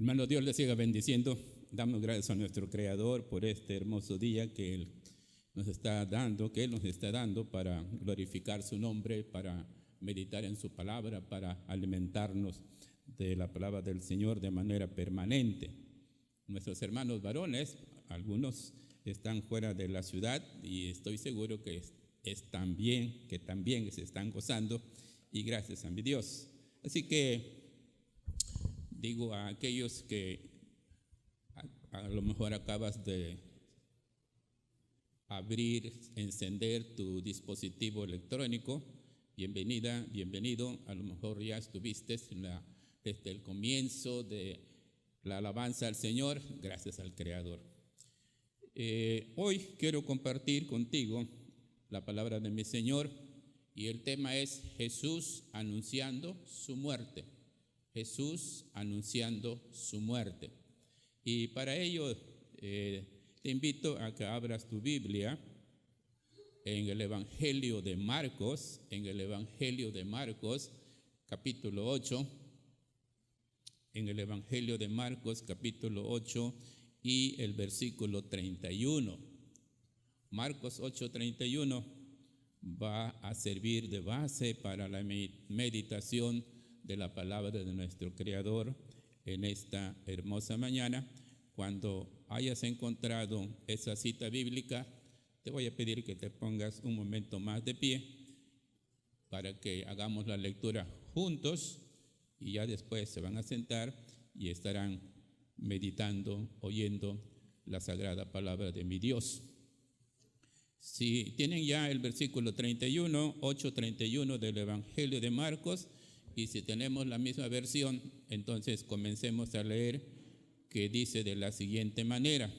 Hermano, Dios les siga bendiciendo. Damos gracias a nuestro Creador por este hermoso día que Él nos está dando, para glorificar su nombre, para meditar en su palabra, para alimentarnos de la palabra del Señor de manera permanente. Nuestros hermanos varones, algunos están fuera de la ciudad y estoy seguro que también se están gozando, y gracias a mi Dios. Así que digo a aquellos que a lo mejor acabas de encender tu dispositivo electrónico, bienvenida, bienvenido. A lo mejor ya estuviste desde el comienzo de la alabanza al Señor, gracias al Creador. Hoy quiero compartir contigo la palabra de mi Señor y el tema es Jesús anunciando su muerte. Jesús anunciando su muerte. Y para ello te invito a que abras tu Biblia en el Evangelio de Marcos, capítulo 8, en el Evangelio de Marcos, capítulo 8 y el versículo 31. Marcos 8:31 va a servir de base para la meditación de la palabra de nuestro Creador en esta hermosa mañana. Cuando hayas encontrado esa cita bíblica, te voy a pedir que te pongas un momento más de pie para que hagamos la lectura juntos, y ya después se van a sentar y estarán meditando, oyendo la sagrada palabra de mi Dios. Si tienen ya el versículo 31, 8:31 del Evangelio de Marcos, y si tenemos la misma versión, entonces comencemos a leer, que dice de la siguiente manera: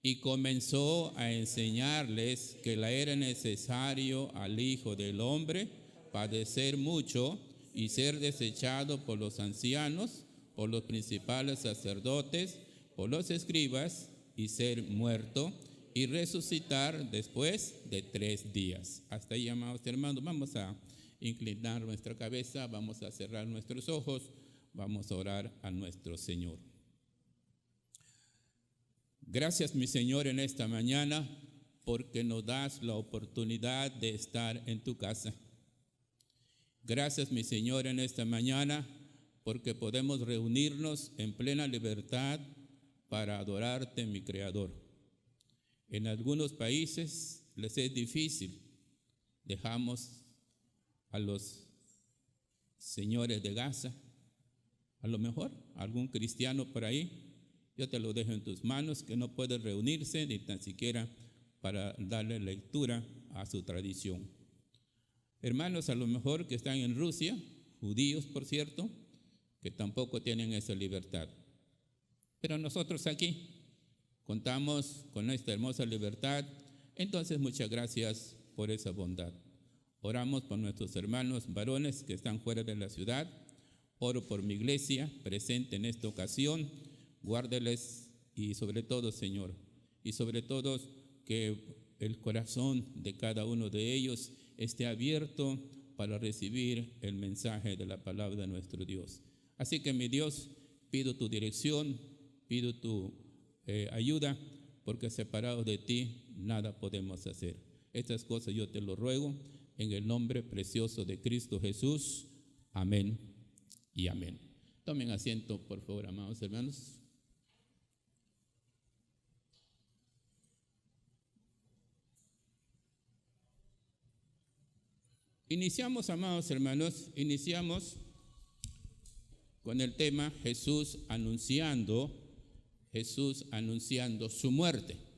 y comenzó a enseñarles que le era necesario al Hijo del Hombre padecer mucho y ser desechado por los ancianos, por los principales sacerdotes, por los escribas, y ser muerto y resucitar después de 3 días. Hasta ahí, amados hermanos, vamos a inclinar nuestra cabeza, vamos a cerrar nuestros ojos, vamos a orar a nuestro Señor. Gracias, mi Señor, en esta mañana, porque nos das la oportunidad de estar en tu casa. Gracias, mi Señor, en esta mañana, porque podemos reunirnos en plena libertad para adorarte, mi Creador. En algunos países les es difícil. Dejamos a los señores de Gaza, a lo mejor algún cristiano por ahí, yo te lo dejo en tus manos, que no puede reunirse ni tan siquiera para darle lectura a su tradición. Hermanos, a lo mejor que están en Rusia, judíos por cierto, que tampoco tienen esa libertad. Pero nosotros aquí contamos con esta hermosa libertad, entonces muchas gracias por esa bondad. Oramos por nuestros hermanos varones que están fuera de la ciudad. Oro por mi iglesia presente en esta ocasión. Guárdeles y sobre todo, Señor, y sobre todo que el corazón de cada uno de ellos esté abierto para recibir el mensaje de la palabra de nuestro Dios. Así que, mi Dios, pido tu dirección, pido tu ayuda, porque separados de ti nada podemos hacer. Estas cosas yo te lo ruego en el nombre precioso de Cristo Jesús. Amén y amén. Tomen asiento, por favor, amados hermanos. Iniciamos, amados hermanos, con el tema Jesús anunciando su muerte.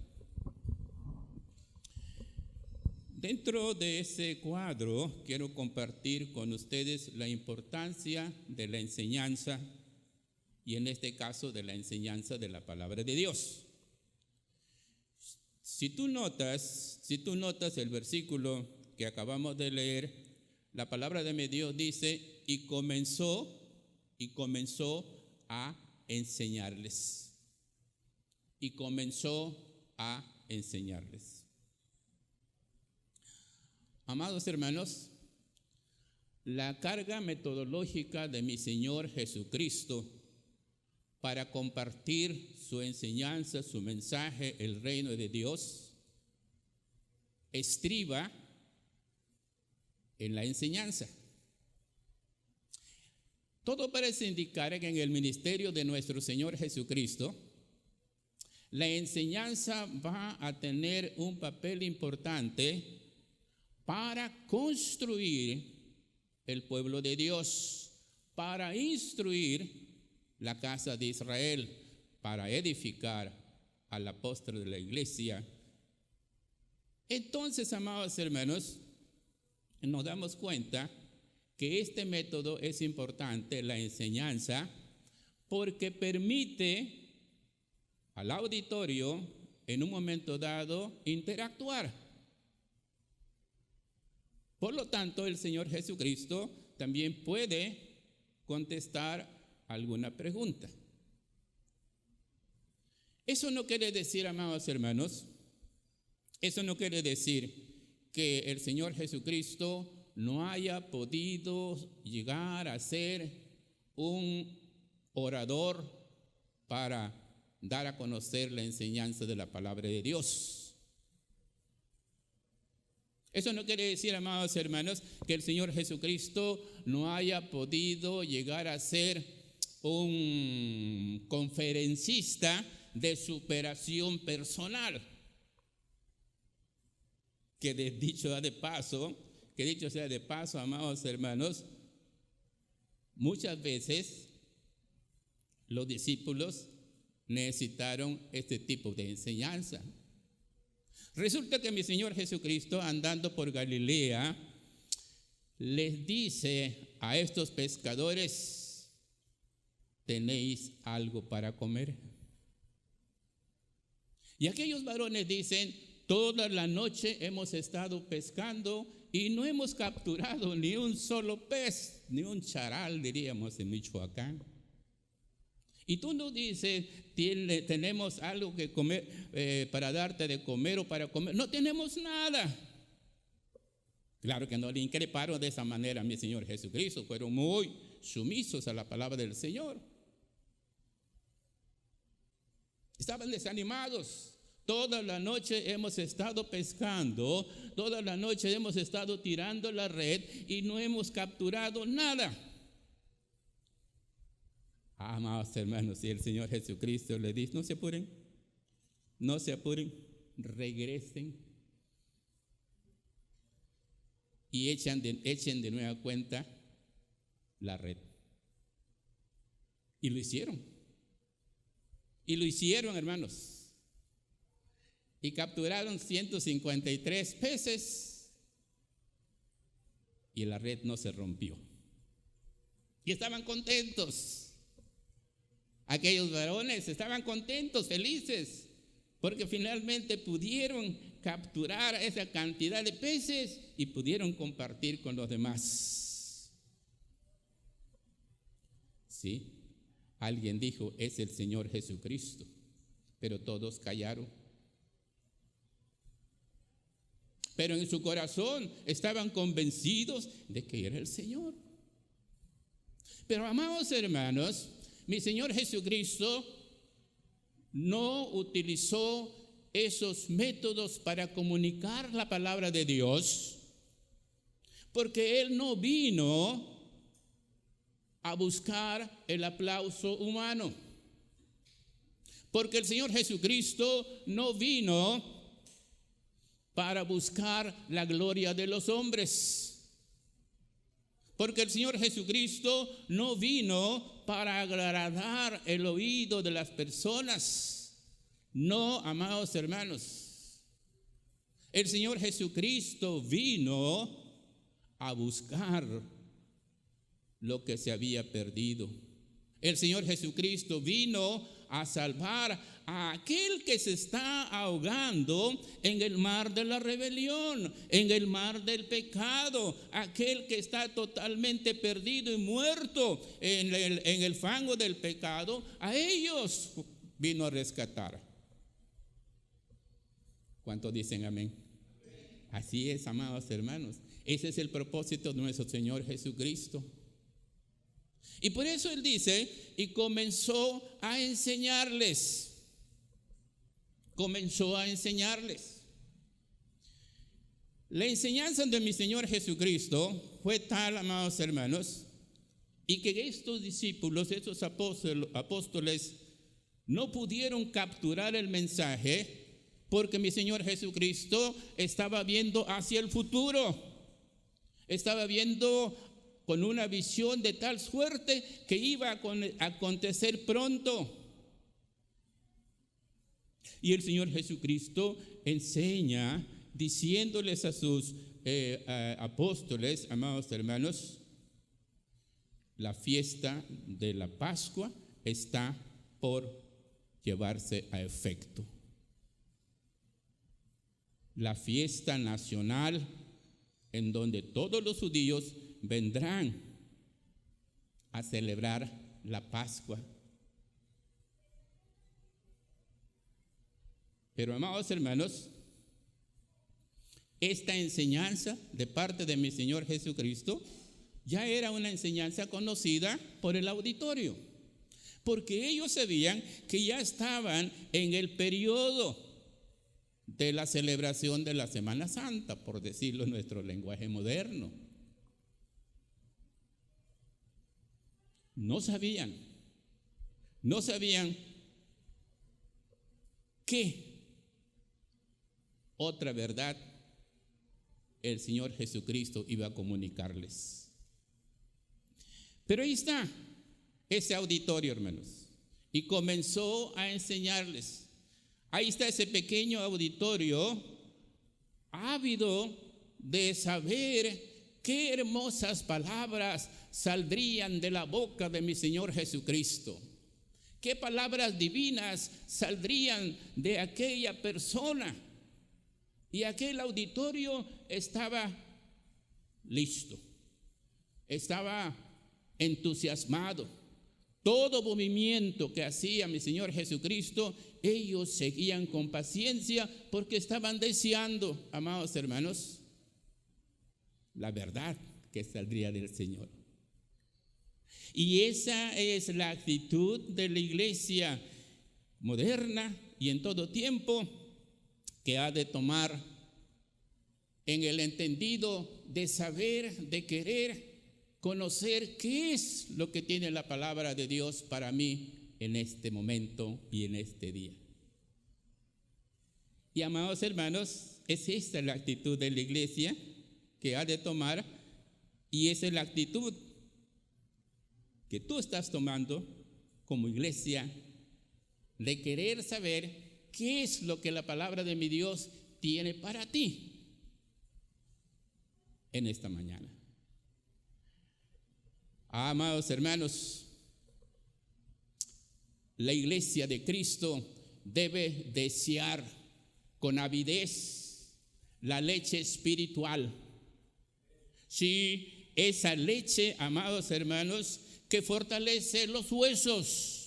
Dentro de ese cuadro quiero compartir con ustedes la importancia de la enseñanza, y en este caso de la enseñanza de la palabra de Dios. Si tú notas el versículo que acabamos de leer, la palabra de mi Dios dice: y comenzó a enseñarles. Y comenzó a enseñarles. Amados hermanos, la carga metodológica de mi Señor Jesucristo para compartir su enseñanza, su mensaje, el reino de Dios, estriba en la enseñanza. Todo parece indicar que en el ministerio de nuestro Señor Jesucristo, la enseñanza va a tener un papel importante para construir el pueblo de Dios, para instruir la casa de Israel, para edificar al apóstol de la iglesia. Entonces, amados hermanos, nos damos cuenta que este método es importante, la enseñanza, porque permite al auditorio en un momento dado interactuar. Por lo tanto, el Señor Jesucristo también puede contestar alguna pregunta. Eso no quiere decir, amados hermanos, eso no quiere decir que el Señor Jesucristo no haya podido llegar a ser un orador para dar a conocer la enseñanza de la palabra de Dios. Eso no quiere decir, amados hermanos, que el Señor Jesucristo no haya podido llegar a ser un conferencista de superación personal. Que dicho sea de paso, amados hermanos, muchas veces los discípulos necesitaron este tipo de enseñanza. Resulta que mi Señor Jesucristo, andando por Galilea, les dice a estos pescadores: ¿tenéis algo para comer? Y aquellos varones dicen: toda la noche hemos estado pescando y no hemos capturado ni un solo pez, ni un charal, diríamos en Michoacán. Y tú nos dices: tenemos algo que comer, para darte de comer o para comer. No tenemos nada. Claro que no le increparon de esa manera a mi Señor Jesucristo, fueron muy sumisos a la palabra del Señor. Estaban desanimados. Toda la noche hemos estado pescando, toda la noche hemos estado tirando la red y no hemos capturado nada. Amados hermanos, y el Señor Jesucristo le dice: no se apuren, regresen y echen de nueva cuenta la red. Y lo hicieron, hermanos. Y capturaron 153 peces y la red no se rompió. Y estaban contentos. Aquellos varones estaban contentos, felices, porque finalmente pudieron capturar esa cantidad de peces y pudieron compartir con los demás. Sí, alguien dijo: es el Señor Jesucristo, pero todos callaron. Pero en su corazón estaban convencidos de que era el Señor. Pero, amados hermanos, mi Señor Jesucristo no utilizó esos métodos para comunicar la palabra de Dios, porque Él no vino a buscar el aplauso humano. Porque el Señor Jesucristo no vino para buscar la gloria de los hombres. Porque el Señor Jesucristo no vino para agradar el oído de las personas. No, amados hermanos. El Señor Jesucristo vino a buscar lo que se había perdido. El Señor Jesucristo vino a salvar a aquel que se está ahogando en el mar de la rebelión, en el mar del pecado, aquel que está totalmente perdido y muerto en el fango del pecado. A ellos vino a rescatar. ¿Cuántos dicen amén? Así es, amados hermanos. Ese es el propósito de nuestro Señor Jesucristo. Y por eso él dice, y comenzó a enseñarles. Comenzó a enseñarles. La enseñanza de mi Señor Jesucristo fue tal, amados hermanos, y que estos discípulos, estos apóstoles, no pudieron capturar el mensaje porque mi Señor Jesucristo estaba viendo hacia el futuro. Estaba viendo con una visión de tal suerte que iba a acontecer pronto. Y el Señor Jesucristo enseña diciéndoles a sus apóstoles, amados hermanos, la fiesta de la Pascua está por llevarse a efecto. La fiesta nacional en donde todos los judíos vendrán a celebrar la Pascua. Pero, amados hermanos, esta enseñanza de parte de mi Señor Jesucristo ya era una enseñanza conocida por el auditorio, porque ellos sabían que ya estaban en el periodo de la celebración de la Semana Santa, por decirlo en nuestro lenguaje moderno. No sabían qué otra verdad el Señor Jesucristo iba a comunicarles. Pero ahí está ese auditorio, hermanos, y comenzó a enseñarles. Ahí está ese pequeño auditorio, ávido de saber qué hermosas palabras saldrían de la boca de mi Señor Jesucristo. Qué palabras divinas saldrían de aquella persona. Y aquel auditorio estaba listo, estaba entusiasmado. Todo movimiento que hacía mi Señor Jesucristo, ellos seguían con paciencia porque estaban deseando, amados hermanos, la verdad que saldría del Señor. Y esa es la actitud de la iglesia moderna y en todo tiempo, que ha de tomar en el entendido de saber, de querer conocer qué es lo que tiene la palabra de Dios para mí en este momento y en este día. Y, amados hermanos, es esta la actitud de la iglesia que ha de tomar, y esa es la actitud que tú estás tomando como iglesia, de querer saber qué es lo que la palabra de mi Dios tiene para ti en esta mañana. Amados hermanos, la iglesia de Cristo debe desear con avidez la leche espiritual. Sí, esa leche, amados hermanos, que fortalece los huesos.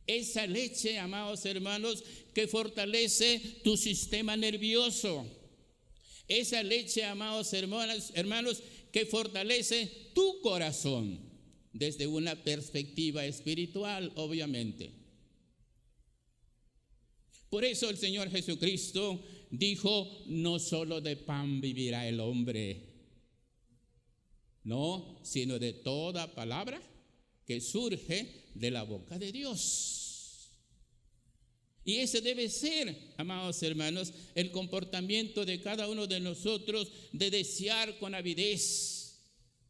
Esa leche, amados hermanos, que fortalece tu sistema nervioso. Esa leche, amados hermanos, que fortalece tu corazón desde una perspectiva espiritual, obviamente. Por eso el Señor Jesucristo dijo, no solo de pan vivirá el hombre, no, sino de toda palabra que surge de la boca de Dios. Y ese debe ser, amados hermanos, el comportamiento de cada uno de nosotros, de desear con avidez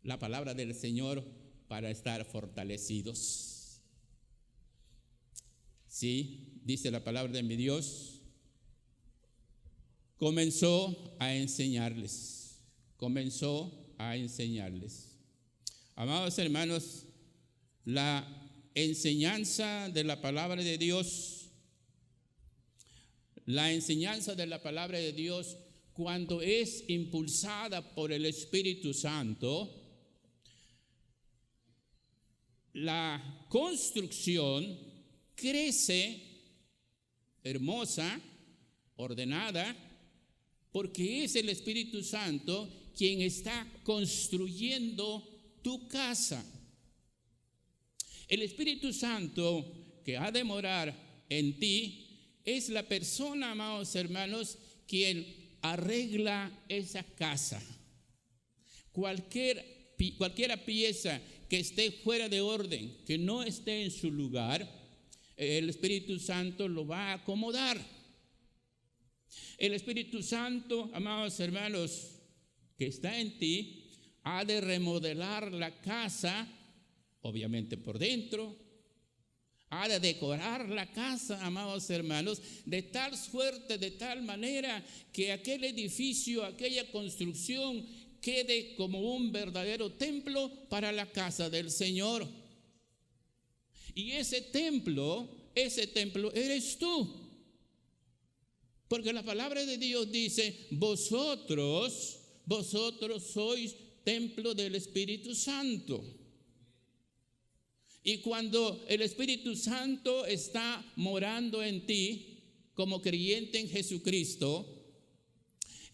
la palabra del Señor para estar fortalecidos. Sí, dice la palabra de mi Dios, comenzó a enseñarles. Amados hermanos, la enseñanza de la palabra de Dios, cuando es impulsada por el Espíritu Santo, la construcción crece hermosa, ordenada, porque es el Espíritu Santo quien está construyendo tu casa. El Espíritu Santo que ha de morar en ti es la persona, amados hermanos, quien arregla esa casa. Cualquiera pieza que esté fuera de orden, que no esté en su lugar, el Espíritu Santo lo va a acomodar. El Espíritu Santo, amados hermanos, que está en ti, ha de remodelar la casa, obviamente por dentro, ha de decorar la casa, amados hermanos, de tal suerte, de tal manera que aquel edificio, aquella construcción quede como un verdadero templo para la casa del Señor. Y ese templo eres tú. Porque la palabra de Dios dice, vosotros sois templo del Espíritu Santo. Y cuando el Espíritu Santo está morando en ti, como creyente en Jesucristo,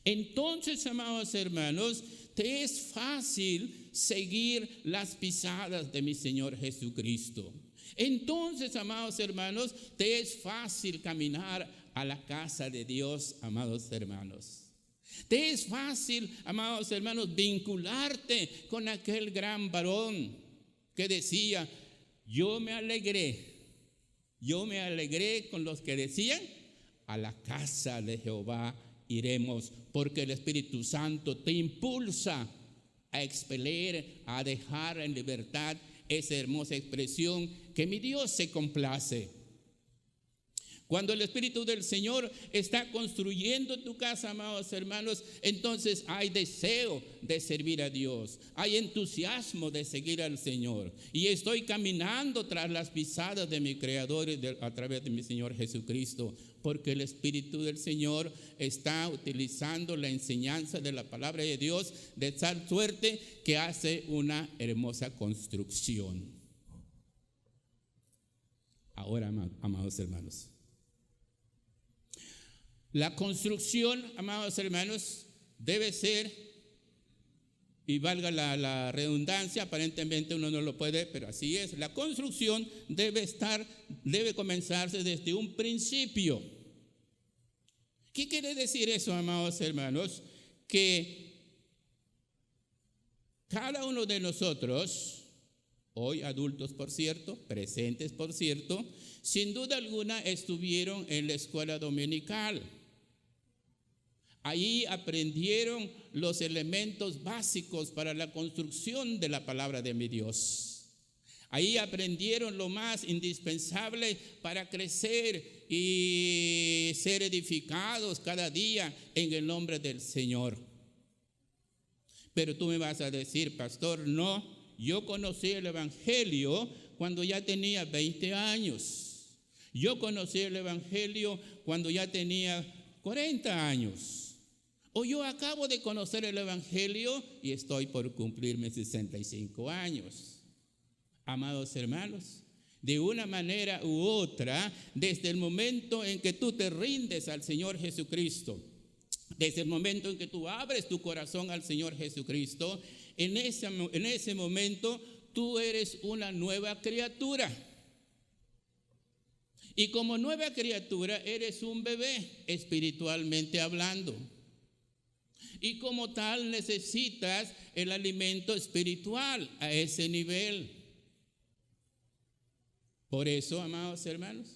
entonces, amados hermanos, te es fácil seguir las pisadas de mi Señor Jesucristo. Entonces, amados hermanos, te es fácil caminar a la casa de Dios, amados hermanos. Te es fácil, amados hermanos, vincularte con aquel gran varón que decía, yo me alegré con los que decían, a la casa de Jehová iremos, porque el Espíritu Santo te impulsa a expeler, a dejar en libertad esa hermosa expresión que mi Dios se complace. Cuando el Espíritu del Señor está construyendo tu casa, amados hermanos, entonces hay deseo de servir a Dios, hay entusiasmo de seguir al Señor. Y estoy caminando tras las pisadas de mi Creador a través de mi Señor Jesucristo, porque el Espíritu del Señor está utilizando la enseñanza de la palabra de Dios de tal suerte que hace una hermosa construcción. Ahora, amados hermanos, la construcción, amados hermanos, debe ser, y valga la redundancia, aparentemente uno no lo puede, pero así es, la construcción debe comenzarse desde un principio. ¿Qué quiere decir eso, amados hermanos? Que cada uno de nosotros, hoy adultos por cierto, presentes por cierto, sin duda alguna estuvieron en la escuela dominical. Allí aprendieron los elementos básicos para la construcción de la palabra de mi Dios. Ahí aprendieron lo más indispensable para crecer y ser edificados cada día en el nombre del Señor. Pero tú me vas a decir, pastor, no, yo conocí el Evangelio cuando ya tenía 20 años. Yo conocí el Evangelio cuando ya tenía 40 años. O yo acabo de conocer el Evangelio y estoy por cumplir mis 65 años. Amados hermanos, de una manera u otra, desde el momento en que tú te rindes al Señor Jesucristo, desde el momento en que tú abres tu corazón al Señor Jesucristo, en ese momento tú eres una nueva criatura. Y como nueva criatura eres un bebé, espiritualmente hablando. Y como tal necesitas el alimento espiritual a ese nivel. Por eso, amados hermanos,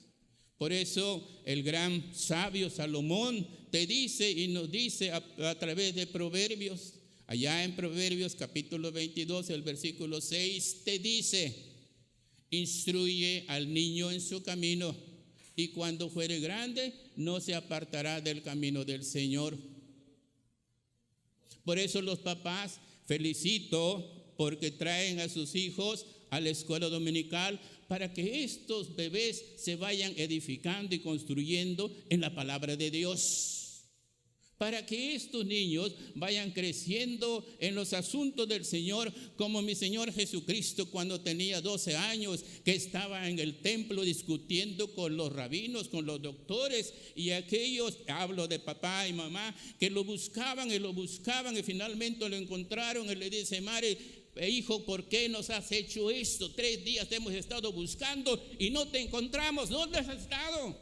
por eso el gran sabio Salomón te dice y nos dice a través de Proverbios, allá en Proverbios capítulo 22, el versículo 6, te dice, instruye al niño en su camino y cuando fuere grande no se apartará del camino del Señor. Por eso los papás felicito porque traen a sus hijos a la escuela dominical para que estos bebés se vayan edificando y construyendo en la palabra de Dios. Para que estos niños vayan creciendo en los asuntos del Señor, como mi Señor Jesucristo cuando tenía 12 años, que estaba en el templo discutiendo con los rabinos, con los doctores, y aquellos, hablo de papá y mamá, que lo buscaban y finalmente lo encontraron, y le dice, madre, hijo, ¿por qué nos has hecho esto? 3 días te hemos estado buscando y no te encontramos. ¿Dónde has estado?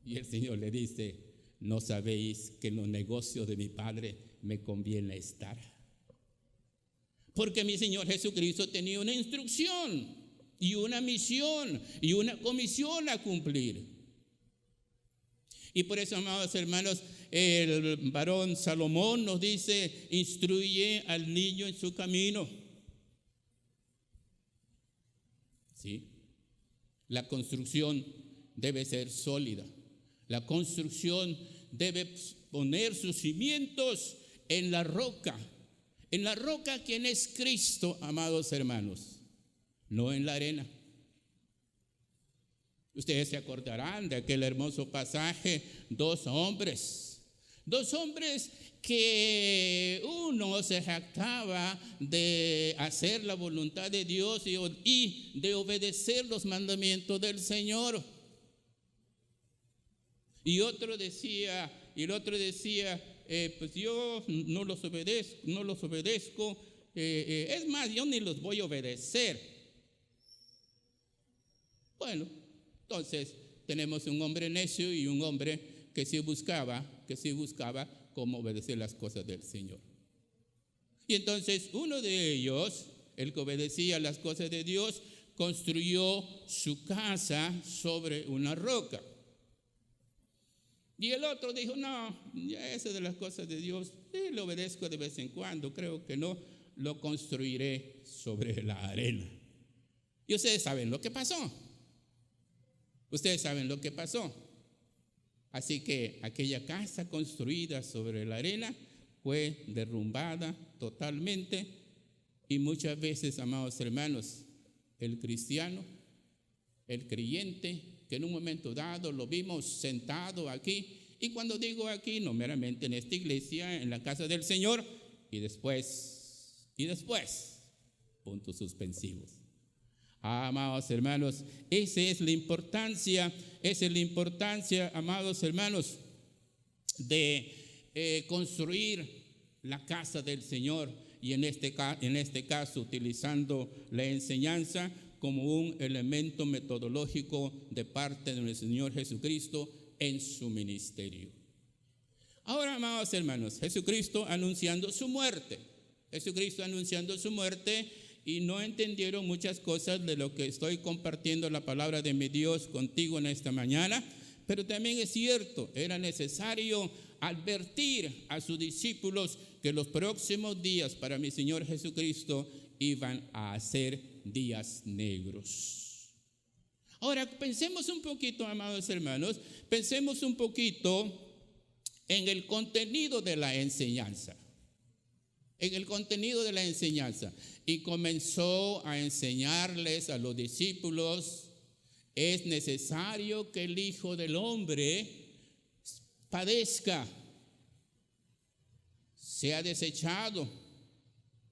Y el Señor le dice: ¿no sabéis que en los negocios de mi Padre me conviene estar? Porque mi Señor Jesucristo tenía una instrucción y una misión y una comisión a cumplir. Y por eso, amados hermanos, el varón Salomón nos dice: instruye al niño en su camino. ¿Sí? La construcción debe ser sólida. La construcción debe poner sus cimientos en la roca. En la roca, quien es Cristo, amados hermanos, no en la arena. Ustedes se acordarán de aquel hermoso pasaje: dos hombres que uno se jactaba de hacer la voluntad de Dios y de obedecer los mandamientos del Señor. Y el otro decía, pues yo no los obedezco, es más, yo ni los voy a obedecer. Bueno, entonces tenemos un hombre necio y un hombre que sí buscaba cómo obedecer las cosas del Señor. Y entonces uno de ellos, el que obedecía las cosas de Dios, construyó su casa sobre una roca. Y el otro dijo: no, ya eso de las cosas de Dios, le obedezco de vez en cuando, creo que no, lo construiré sobre la arena. Y ustedes saben lo que pasó. Así que aquella casa construida sobre la arena fue derrumbada totalmente. Y muchas veces, amados hermanos, el cristiano, el creyente, que en un momento dado lo vimos sentado aquí, y cuando digo aquí, no meramente en esta iglesia, en la casa del Señor, y después, puntos suspensivos. Amados hermanos, esa es la importancia, amados hermanos, de construir la casa del Señor, y en este caso utilizando la enseñanza como un elemento metodológico de parte de nuestro Señor Jesucristo en su ministerio. Ahora, amados hermanos, Jesucristo anunciando su muerte, y no entendieron muchas cosas de lo que estoy compartiendo la palabra de mi Dios contigo en esta mañana, pero también es cierto, era necesario advertir a sus discípulos que los próximos días para mi Señor Jesucristo iban a ser días negros. Ahora, pensemos un poquito, amados hermanos, en el contenido de la enseñanza. Y comenzó a enseñarles a los discípulos: es necesario que el Hijo del Hombre padezca, sea desechado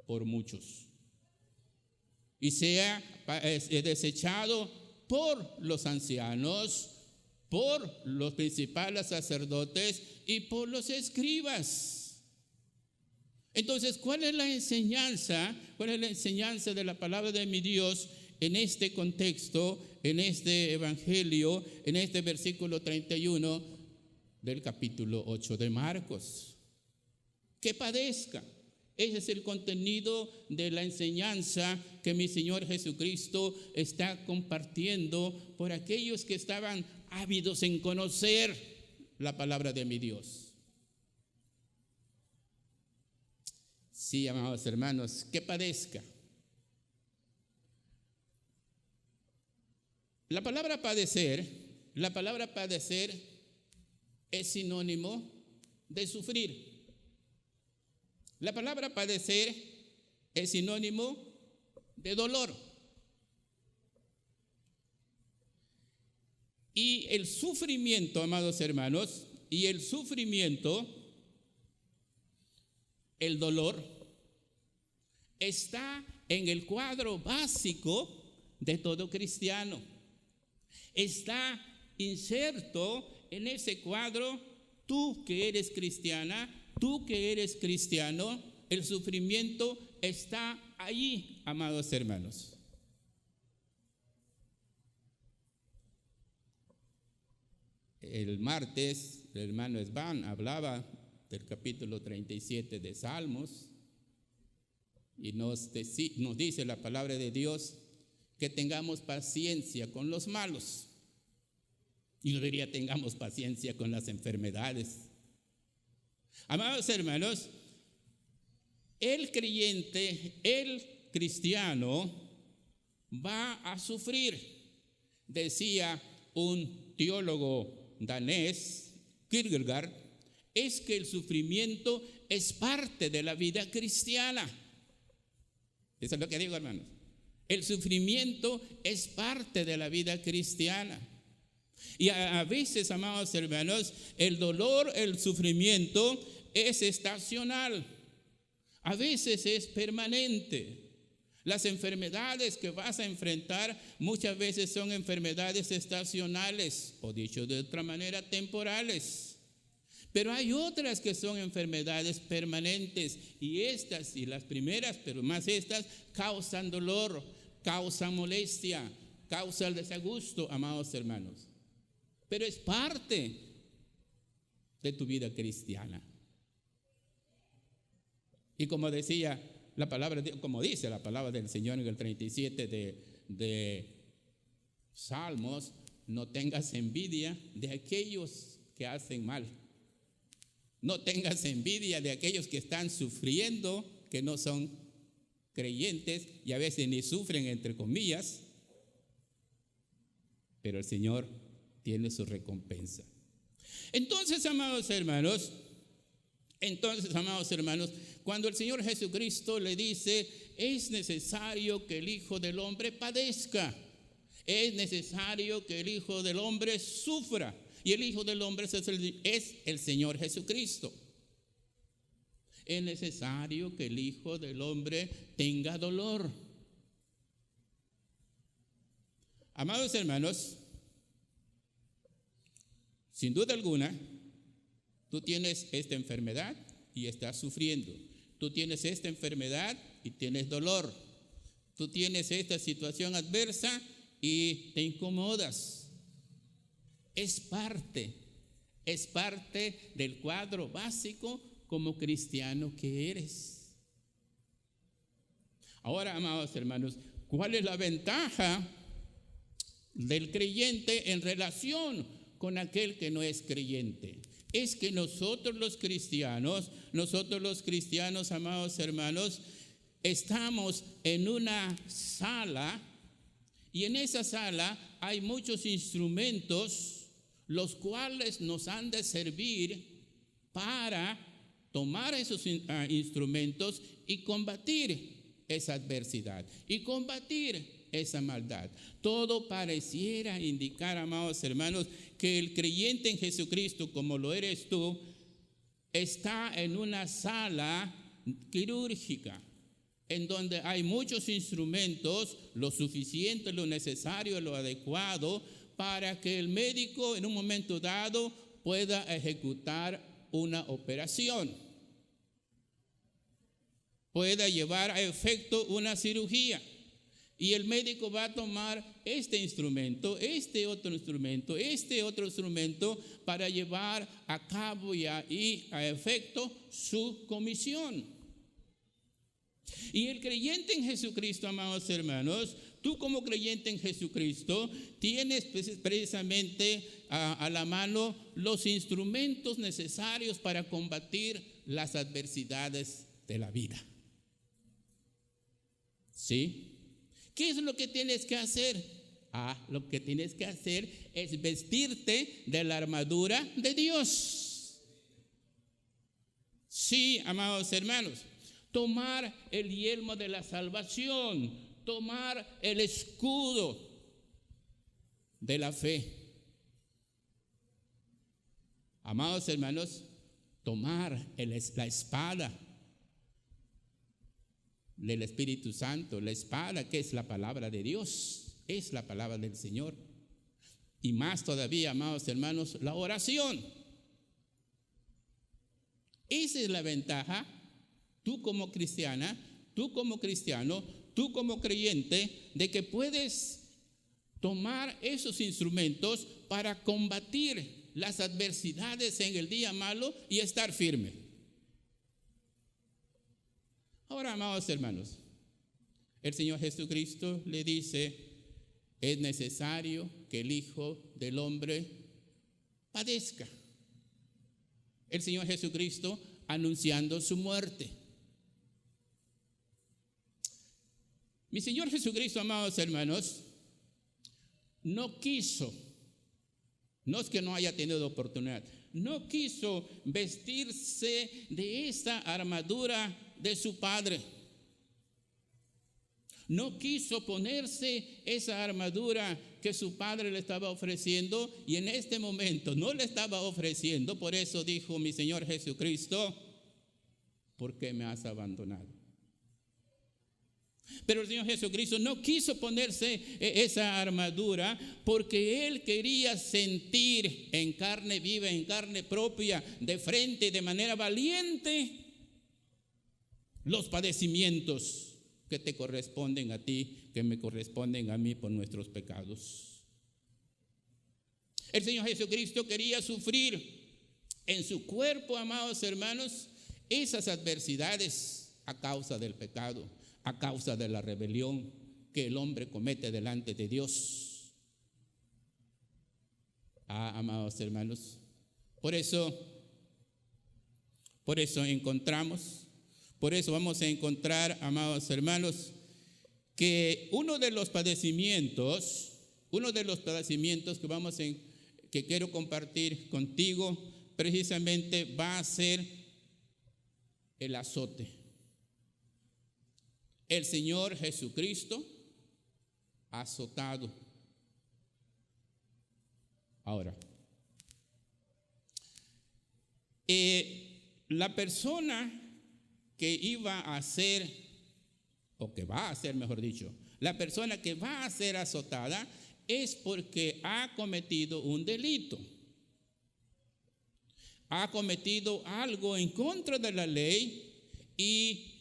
por muchos y sea desechado por los ancianos, por los principales sacerdotes y por los escribas. Entonces, ¿cuál es la enseñanza de la palabra de mi Dios en este contexto, en este evangelio, en este versículo 31 del capítulo 8 de Marcos? Que padezca. Ese es el contenido de la enseñanza que mi Señor Jesucristo está compartiendo por aquellos que estaban ávidos en conocer la palabra de mi Dios. Sí, amados hermanos, que padezca. La palabra padecer es sinónimo de sufrir. La palabra padecer es sinónimo de dolor. Y el sufrimiento, amados hermanos, el dolor, está en el cuadro básico de todo cristiano. Está inserto en ese cuadro. Tú que eres cristiana, tú que eres cristiano, el sufrimiento está allí, amados hermanos. El martes, el hermano Esban hablaba del capítulo 37 de Salmos y nos dice la palabra de Dios que tengamos paciencia con los malos. Y yo diría, tengamos paciencia con las enfermedades. Amados hermanos, el creyente, el cristiano va a sufrir. Decía un teólogo danés, Kierkegaard, es que el sufrimiento es parte de la vida cristiana. Eso es lo que digo, hermanos. El sufrimiento es parte de la vida cristiana. Y a veces, amados hermanos, el dolor, el sufrimiento es estacional. A veces es permanente. Las enfermedades que vas a enfrentar muchas veces son enfermedades estacionales, o dicho de otra manera, temporales. Pero hay otras que son enfermedades permanentes, y estas, y las primeras, pero más estas, causan dolor, causan molestia, causan desagusto, amados hermanos. Pero es parte de tu vida cristiana. Y como decía la palabra, como dice la palabra del Señor en el 37 de Salmos, no tengas envidia de aquellos que hacen mal. No tengas envidia de aquellos que están sufriendo, que no son creyentes y a veces ni sufren, entre comillas, pero el Señor tiene su recompensa. Entonces, amados hermanos, cuando el Señor Jesucristo le dice, es necesario que el Hijo del Hombre padezca, es necesario que el Hijo del Hombre sufra, y el Hijo del Hombre es el Señor Jesucristo. Es necesario que el Hijo del Hombre tenga dolor. Amados hermanos, sin duda alguna, tú tienes esta enfermedad y estás sufriendo. Tú tienes esta enfermedad y tienes dolor. Tú tienes esta situación adversa y te incomodas. Es parte del cuadro básico como cristiano que eres. Ahora, amados hermanos, ¿cuál es la ventaja del creyente en relación con aquel que no es creyente? Es que nosotros los cristianos, amados hermanos, estamos en una sala y en esa sala hay muchos instrumentos los cuales nos han de servir para tomar esos instrumentos y combatir esa adversidad y combatir esa maldad. Todo pareciera indicar, amados hermanos, que el creyente en Jesucristo, como lo eres tú, está en una sala quirúrgica, en donde hay muchos instrumentos, lo suficiente, lo necesario, lo adecuado, para que el médico en un momento dado pueda ejecutar una operación, pueda llevar a efecto una cirugía. Y el médico va a tomar este instrumento, este otro instrumento para llevar a cabo y a efecto su comisión. Y el creyente en Jesucristo, amados hermanos, tú como creyente en Jesucristo tienes precisamente a la mano los instrumentos necesarios para combatir las adversidades de la vida. ¿Sí? ¿Qué es lo que tienes que hacer? Lo que tienes que hacer es vestirte de la armadura de Dios. Sí, amados hermanos, tomar el yelmo de la salvación, tomar el escudo de la fe. Amados hermanos, tomar la espada del Espíritu Santo, la espada que es la palabra de Dios, es la palabra del Señor. Y más todavía, amados hermanos, la oración. Esa es la ventaja. tú como cristiana, tú como cristiano, tú como creyente, de que puedes tomar esos instrumentos para combatir las adversidades en el día malo y estar firme. Ahora, amados hermanos, el Señor Jesucristo le dice: es necesario que el Hijo del Hombre padezca. El Señor Jesucristo anunciando su muerte. Mi Señor Jesucristo, amados hermanos, no quiso, no es que no haya tenido oportunidad, no quiso vestirse de esa armadura de su Padre. No quiso ponerse esa armadura que su Padre le estaba ofreciendo, y en este momento no le estaba ofreciendo. Por eso dijo mi Señor Jesucristo: ¿por qué me has abandonado? Pero el Señor Jesucristo no quiso ponerse esa armadura porque Él quería sentir en carne viva, en carne propia, de frente, de manera valiente, los padecimientos que te corresponden a ti, que me corresponden a mí por nuestros pecados. El Señor Jesucristo quería sufrir en su cuerpo, amados hermanos, esas adversidades a causa del pecado, a causa de la rebelión que el hombre comete delante de Dios. Amados hermanos, por eso vamos a encontrar, amados hermanos, que uno de los padecimientos que quiero compartir contigo precisamente va a ser el azote. El Señor Jesucristo azotado. Ahora, la persona que iba a ser, o que va a ser, mejor dicho, la persona que va a ser azotada es porque ha cometido un delito. Ha cometido algo en contra de la ley, y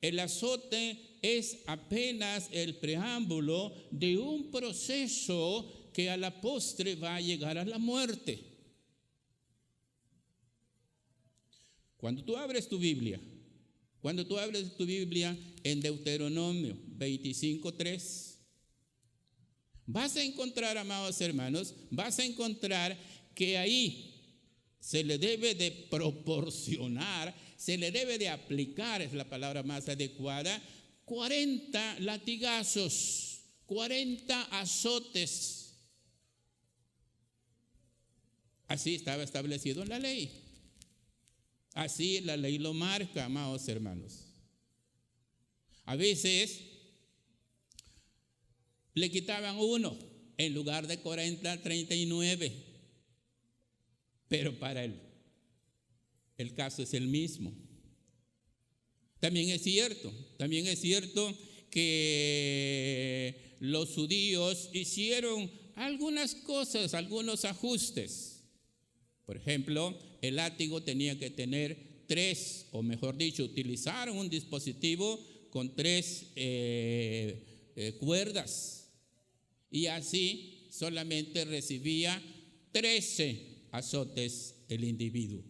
el azote es apenas el preámbulo de un proceso que a la postre va a llegar a la muerte. Cuando tú abres tu Biblia en Deuteronomio 25:3, vas a encontrar, amados hermanos, que ahí se le debe de proporcionar, se le debe de aplicar, es la palabra más adecuada, 40 latigazos, 40 azotes. Así estaba establecido en la ley. Así la ley lo marca, amados hermanos. A veces le quitaban uno, en lugar de 40, 39. Pero para el caso es el mismo. También es cierto que los judíos hicieron algunas cosas, algunos ajustes. Por ejemplo, el látigo tenía que tener 3, o mejor dicho, utilizaron un dispositivo con 3 cuerdas, y así solamente recibía 13 azotes el individuo.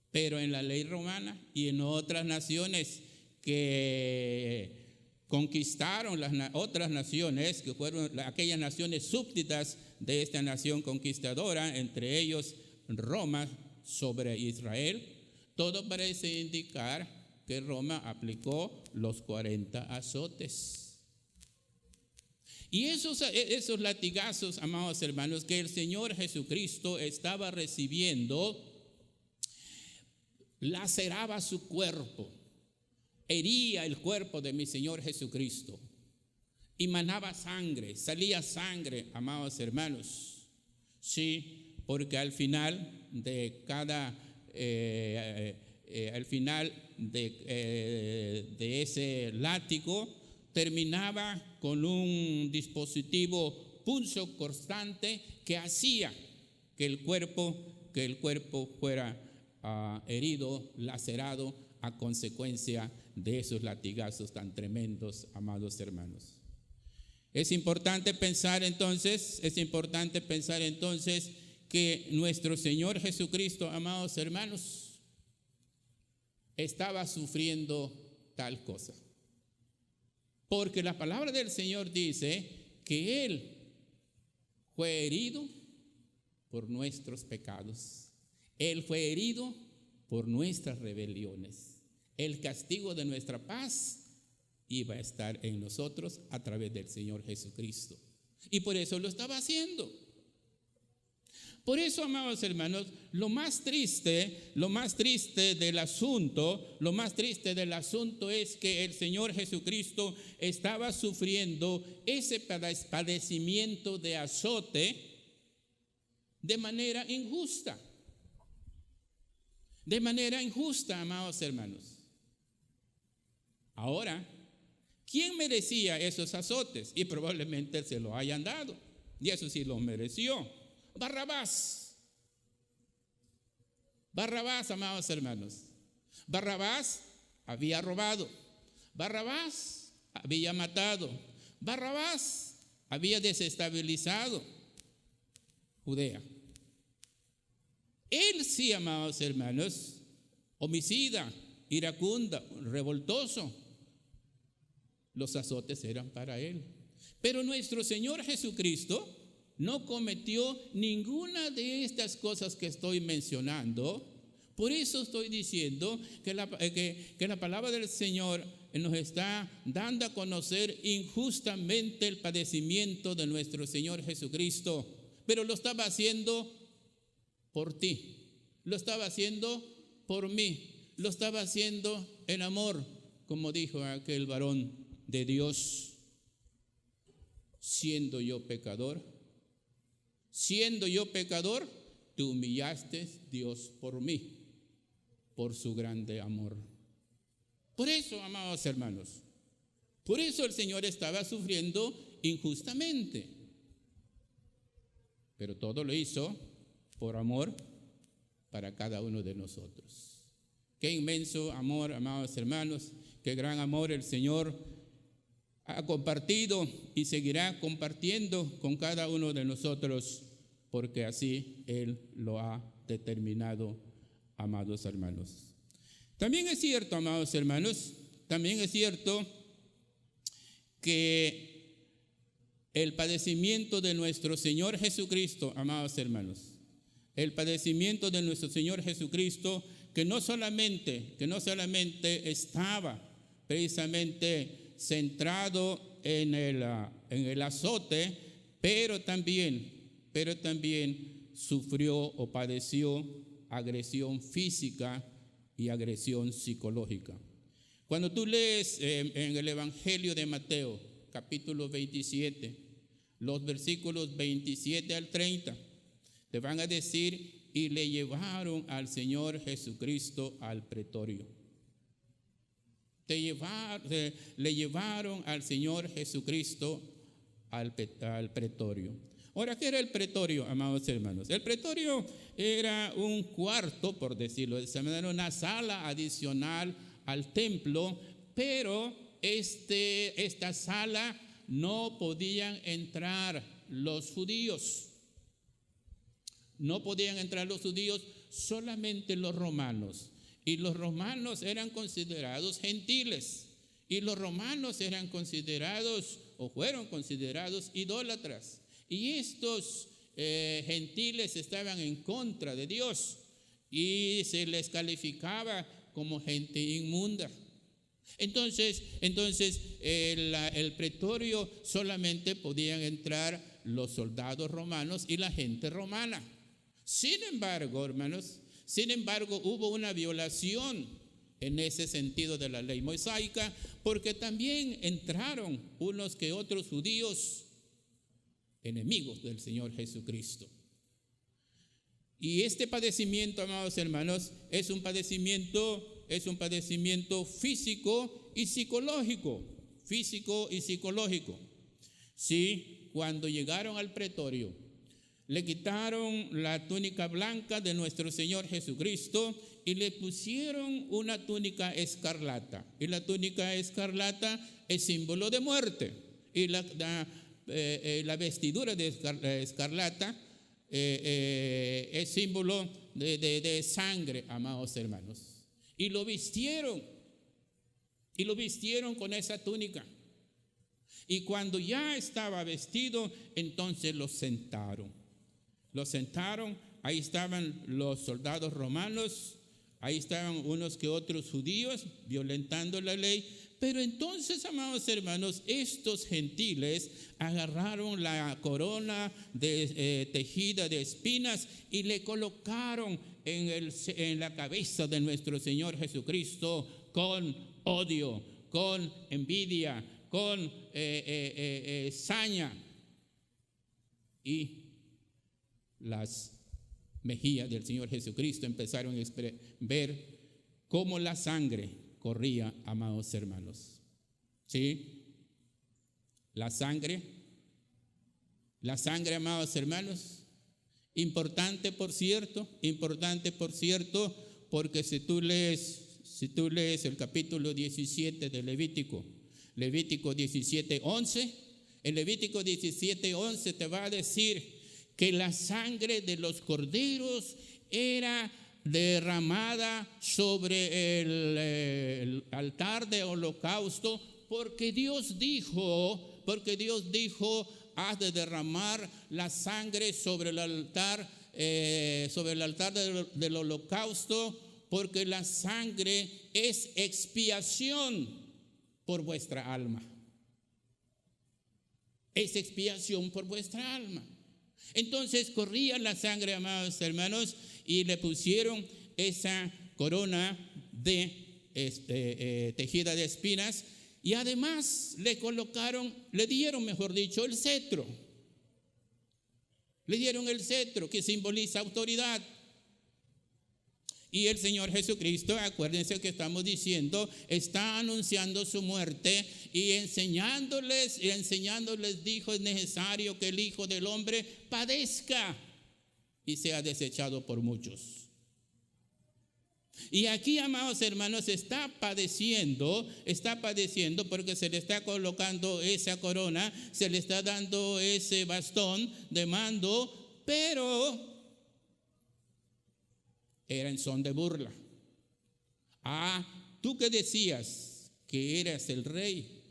Pero en la ley romana y en otras naciones que conquistaron las otras naciones, que fueron aquellas naciones súbditas de esta nación conquistadora, entre ellos Roma sobre Israel, todo parece indicar que Roma aplicó los 40 azotes. Y esos latigazos, amados hermanos, que el Señor Jesucristo estaba recibiendo, laceraba su cuerpo, hería el cuerpo de mi Señor Jesucristo, y manaba sangre, salía sangre, amados hermanos. Sí, porque al final de ese látigo terminaba con un dispositivo punzo constante que hacía que el cuerpo fuera herido, lacerado a consecuencia de esos latigazos tan tremendos, amados hermanos. Es importante pensar entonces que nuestro Señor Jesucristo, amados hermanos, estaba sufriendo tal cosa. Porque la palabra del Señor dice que Él fue herido por nuestros pecados. Él fue herido por nuestras rebeliones. El castigo de nuestra paz iba a estar en nosotros a través del Señor Jesucristo. Y por eso lo estaba haciendo. Por eso, amados hermanos, lo más triste del asunto es que el Señor Jesucristo estaba sufriendo ese padecimiento de azote de manera injusta. De manera injusta, amados hermanos. Ahora, ¿quién merecía esos azotes? Y probablemente se lo hayan dado. Y eso sí lo mereció. Barrabás, amados hermanos. Barrabás había robado. Barrabás había matado. Barrabás había desestabilizado Judea. Él sí, amados hermanos, homicida, iracundo, revoltoso. Los azotes eran para él. Pero nuestro Señor Jesucristo no cometió ninguna de estas cosas que estoy mencionando. Por eso estoy diciendo que la palabra del Señor nos está dando a conocer injustamente el padecimiento de nuestro Señor Jesucristo. Pero lo estaba haciendo por ti, lo estaba haciendo por mí, lo estaba haciendo en amor, como dijo aquel varón de Dios. Siendo yo pecador, te humillaste, Dios, por mí, por su grande amor. Por eso, amados hermanos, por eso el Señor estaba sufriendo injustamente. Pero todo lo hizo por amor para cada uno de nosotros. Qué inmenso amor, amados hermanos, qué gran amor el Señor ha compartido y seguirá compartiendo con cada uno de nosotros, porque así Él lo ha determinado, amados hermanos. También es cierto, amados hermanos, que el padecimiento de nuestro Señor Jesucristo, amados hermanos, el padecimiento de nuestro Señor Jesucristo, que no solamente estaba precisamente centrado en el azote, pero también sufrió o padeció agresión física y agresión psicológica. Cuando tú lees en el Evangelio de Mateo, capítulo 27, los versículos 27 al 30, te van a decir: y le llevaron al Señor Jesucristo al pretorio. Le llevaron al Señor Jesucristo al pretorio. Ahora, ¿qué era el pretorio, amados hermanos? El pretorio era un cuarto, por decirlo de esa manera, una sala adicional al templo, pero esta sala no podían entrar los judíos. No podían entrar los judíos, solamente los romanos. Y los romanos eran considerados gentiles. Y los romanos eran considerados o fueron considerados idólatras. Y estos gentiles estaban en contra de Dios y se les calificaba como gente inmunda. Entonces el pretorio solamente podían entrar los soldados romanos y la gente romana. Sin embargo, hermanos, hubo una violación en ese sentido de la ley mosaica, porque también entraron unos que otros judíos enemigos del Señor Jesucristo. Y este padecimiento, amados hermanos, es un padecimiento físico y psicológico. Sí, cuando llegaron al pretorio, le quitaron la túnica blanca de nuestro Señor Jesucristo y le pusieron una túnica escarlata. Y la túnica escarlata es símbolo de muerte. Y la vestidura de escarlata es símbolo de sangre, amados hermanos. Y lo vistieron con esa túnica. Y cuando ya estaba vestido, entonces lo sentaron. Ahí estaban los soldados romanos, ahí estaban unos que otros judíos violentando la ley. Pero entonces, amados hermanos, estos gentiles agarraron la corona tejida de espinas y le colocaron en la cabeza de nuestro Señor Jesucristo con odio, con envidia, con saña. Y las mejillas del Señor Jesucristo empezaron a ver cómo la sangre corría, amados hermanos. ¿Sí? La sangre, amados hermanos, importante por cierto, porque si tú lees el capítulo 17 de Levítico 17:11, en Levítico 17:11 te va a decir que la sangre de los corderos era derramada sobre el altar de holocausto, porque Dios dijo, has de derramar la sangre sobre el altar del holocausto, porque la sangre es expiación por vuestra alma. Es expiación por vuestra alma. Entonces corría la sangre, amados hermanos, y le pusieron esa corona tejida de espinas, y además le dieron el cetro. Le dieron el cetro, que simboliza autoridad. Y el Señor Jesucristo, acuérdense que estamos diciendo, está anunciando su muerte y enseñándoles dijo: es necesario que el Hijo del Hombre padezca y sea desechado por muchos. Y aquí, amados hermanos, está padeciendo porque se le está colocando esa corona, se le está dando ese bastón de mando, pero era en son de burla. Tú que decías que eras el rey.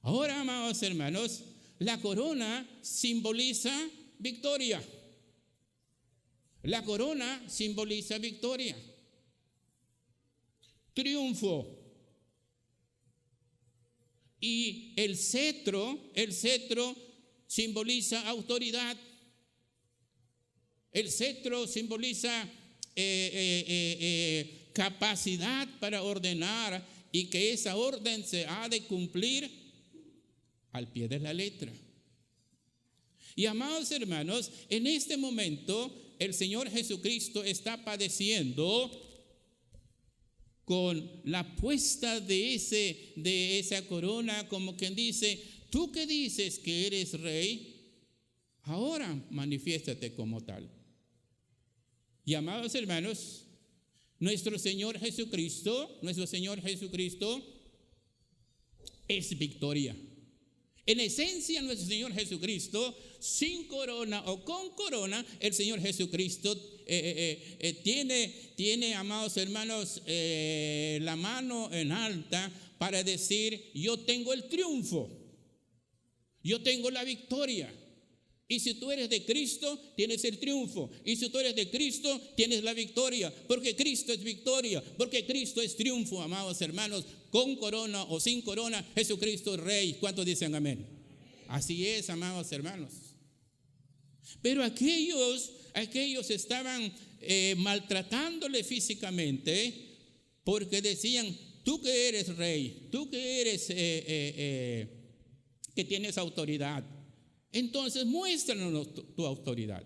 Ahora, amados hermanos, la corona simboliza victoria. Triunfo. Y el cetro simboliza autoridad. El cetro simboliza capacidad para ordenar, y que esa orden se ha de cumplir al pie de la letra. Y, amados hermanos, en este momento el Señor Jesucristo está padeciendo con la puesta de esa corona, como quien dice: tú que dices que eres rey, ahora manifiéstate como tal. Y, amados hermanos, nuestro Señor Jesucristo es victoria. En esencia, nuestro Señor Jesucristo, sin corona o con corona, el Señor Jesucristo tiene, amados hermanos, la mano en alta para decir: yo tengo el triunfo, yo tengo la victoria. Y si tú eres de Cristo, tienes el triunfo. Y si tú eres de Cristo, tienes la victoria. Porque Cristo es victoria, porque Cristo es triunfo, amados hermanos. Con corona o sin corona, Jesucristo es Rey. ¿Cuántos dicen amén? Así es, amados hermanos. Pero aquellos estaban maltratándole físicamente, porque decían: tú que eres rey, tú que eres que tienes autoridad, entonces muéstranos tu autoridad.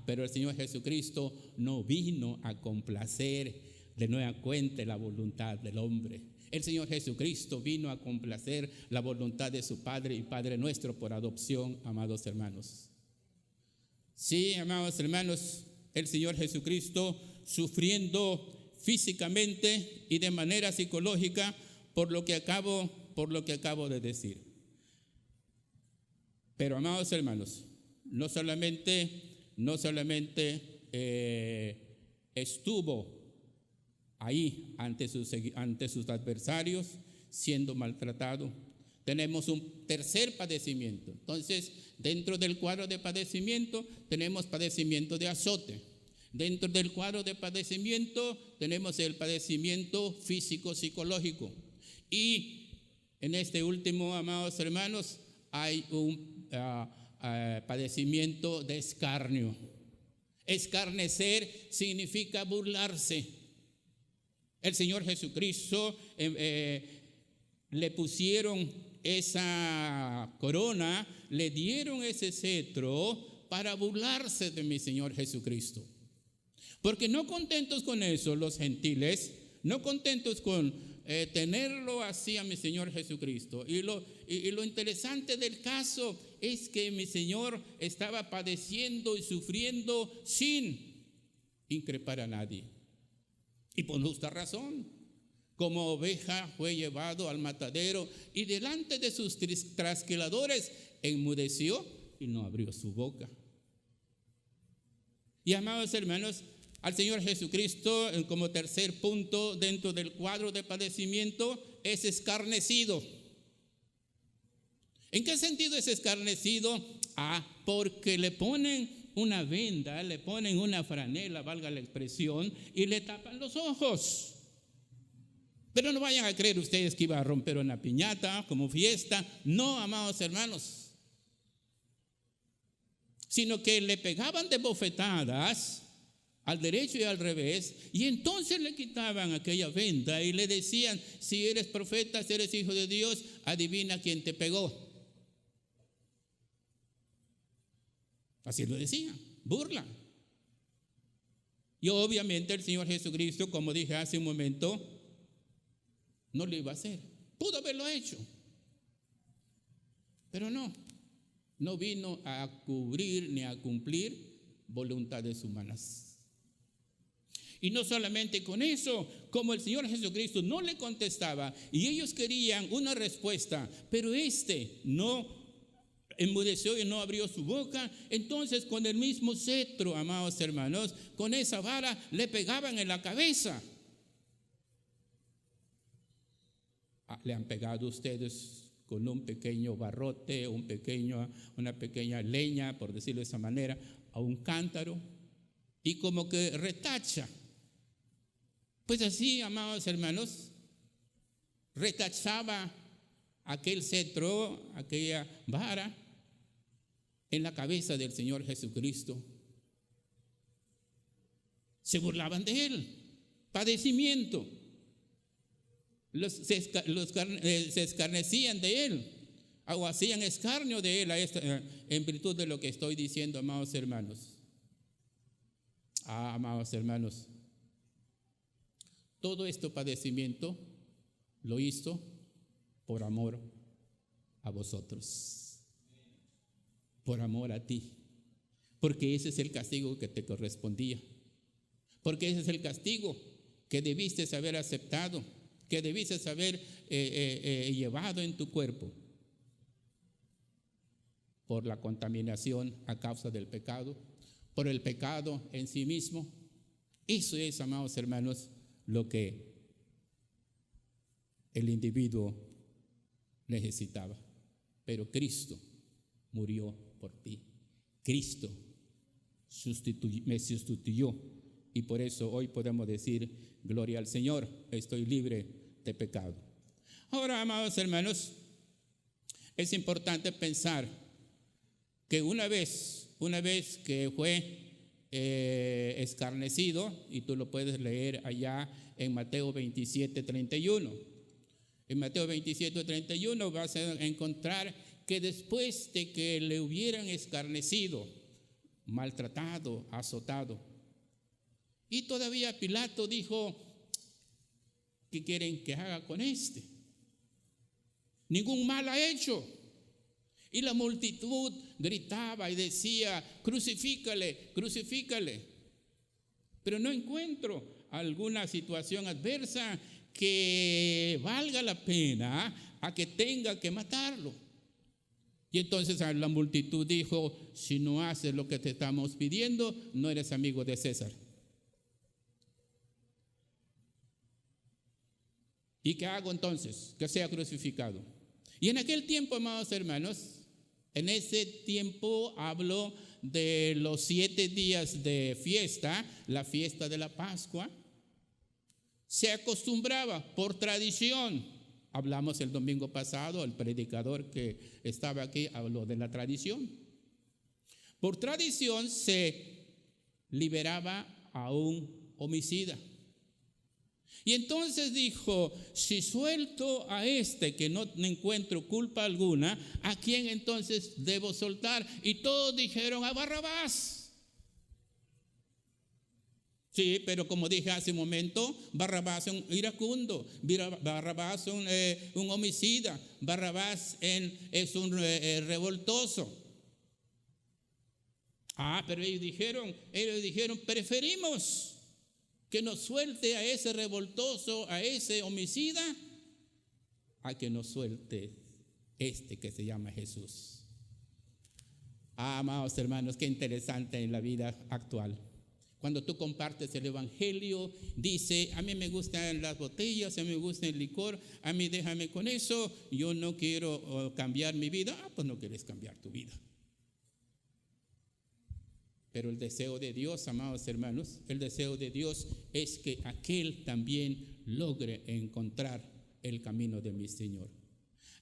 Pero el Señor Jesucristo no vino a complacer de nueva cuenta la voluntad del hombre. El Señor Jesucristo vino a complacer la voluntad de su Padre y Padre nuestro por adopción, amados hermanos. Sí, amados hermanos, el Señor Jesucristo sufriendo físicamente y de manera psicológica por lo que acabo de decir. Pero, amados hermanos, no solamente estuvo ahí ante sus adversarios siendo maltratado. Tenemos un tercer padecimiento. Entonces, dentro del cuadro de padecimiento tenemos padecimiento de azote. Dentro del cuadro de padecimiento tenemos el padecimiento físico-psicológico. Y en este último, amados hermanos, hay un padecimiento de escarnio. Escarnecer significa burlarse. El Señor Jesucristo le pusieron esa corona, le dieron ese cetro para burlarse de mi Señor Jesucristo. Porque no contentos con eso, los gentiles, no contentos con tenerlo así a mi Señor Jesucristo. Y lo interesante del caso es que mi Señor estaba padeciendo y sufriendo sin increpar a nadie. Y por justa razón. Como oveja fue llevado al matadero y delante de sus trasquiladores enmudeció y no abrió su boca. Y amados hermanos, al Señor Jesucristo, como tercer punto dentro del cuadro de padecimiento, es escarnecido. ¿En qué sentido es escarnecido? Porque le ponen una venda, le ponen una franela, valga la expresión, y le tapan los ojos. Pero no vayan a creer ustedes que iba a romper una piñata como fiesta. No, amados hermanos. Sino que le pegaban de bofetadas al derecho y al revés, y entonces le quitaban aquella venda y le decían: si eres profeta, si eres hijo de Dios, adivina quién te pegó. Así lo decían, burla. Y obviamente el Señor Jesucristo, como dije hace un momento, no lo iba a hacer. Pudo haberlo hecho, pero no vino a cubrir ni a cumplir voluntades humanas. Y no solamente con eso, como el Señor Jesucristo no le contestaba y ellos querían una respuesta, pero no enmudeció y no abrió su boca, entonces con el mismo cetro, amados hermanos, con esa vara le pegaban en la cabeza. Le han pegado ustedes con un pequeño barrote, una pequeña leña, por decirlo de esa manera, a un cántaro, y como que retacha. Pues así, amados hermanos, retachaba aquel cetro, aquella vara, en la cabeza del Señor Jesucristo. Se burlaban de él. Padecimiento. Se escarnecían de él, o hacían escarnio de él en virtud de lo que estoy diciendo, amados hermanos. Amados hermanos, todo este padecimiento lo hizo por amor a vosotros, por amor a ti, porque ese es el castigo que te correspondía, porque ese es el castigo que debiste haber aceptado, que debiste haber llevado en tu cuerpo por la contaminación a causa del pecado, por el pecado en sí mismo. Eso es, amados hermanos, lo que el individuo necesitaba. Pero Cristo murió por ti. Cristo me sustituyó, y por eso hoy podemos decir: gloria al Señor, estoy libre de pecado. Ahora, amados hermanos, es importante pensar que una vez que fue escarnecido, y tú lo puedes leer allá en Mateo 27:31. En Mateo 27:31 vas a encontrar que después de que le hubieran escarnecido, maltratado, azotado, y todavía Pilato dijo: ¿Qué quieren que haga con este? Ningún mal ha hecho. Y la multitud gritaba y decía, crucifícale, crucifícale. Pero no encuentro alguna situación adversa que valga la pena a que tenga que matarlo. Y entonces la multitud dijo, si no haces lo que te estamos pidiendo, no eres amigo de César. ¿Y qué hago entonces? Que sea crucificado. Y en aquel tiempo, amados hermanos, en ese tiempo hablo de los 7 días de fiesta, la fiesta de la Pascua. Se acostumbraba por tradición. Hablamos el domingo pasado, el predicador que estaba aquí habló de la tradición. Por tradición se liberaba a un homicida. Y entonces dijo, si suelto a este que no encuentro culpa alguna, ¿a quién entonces debo soltar? Y todos dijeron, a Barrabás. Sí, pero como dije hace un momento, Barrabás es un iracundo, Barrabás es un homicida, Barrabás es un revoltoso. Pero ellos dijeron, preferimos que nos suelte a ese revoltoso, a ese homicida, a que nos suelte este que se llama Jesús. Amados hermanos, qué interesante en la vida actual. Cuando tú compartes el evangelio, dice, a mí me gustan las botellas, a mí me gusta el licor, a mí déjame con eso, yo no quiero cambiar mi vida. Pues no quieres cambiar tu vida. Pero el deseo de Dios, amados hermanos, el deseo de Dios es que aquel también logre encontrar el camino de mi Señor.